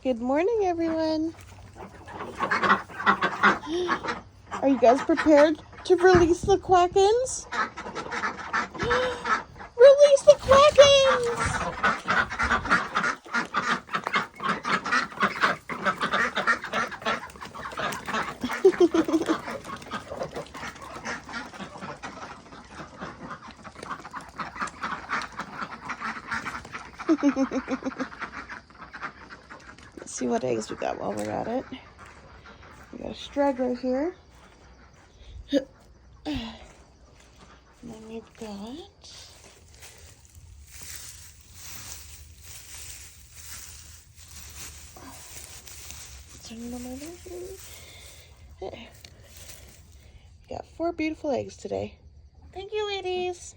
Good morning, everyone. Are you guys prepared to release the Quackens? Release the Quackens! Let's see what eggs we got while we're at it. We got a straggler here. And then we've got got 4 beautiful eggs today. Thank you, ladies.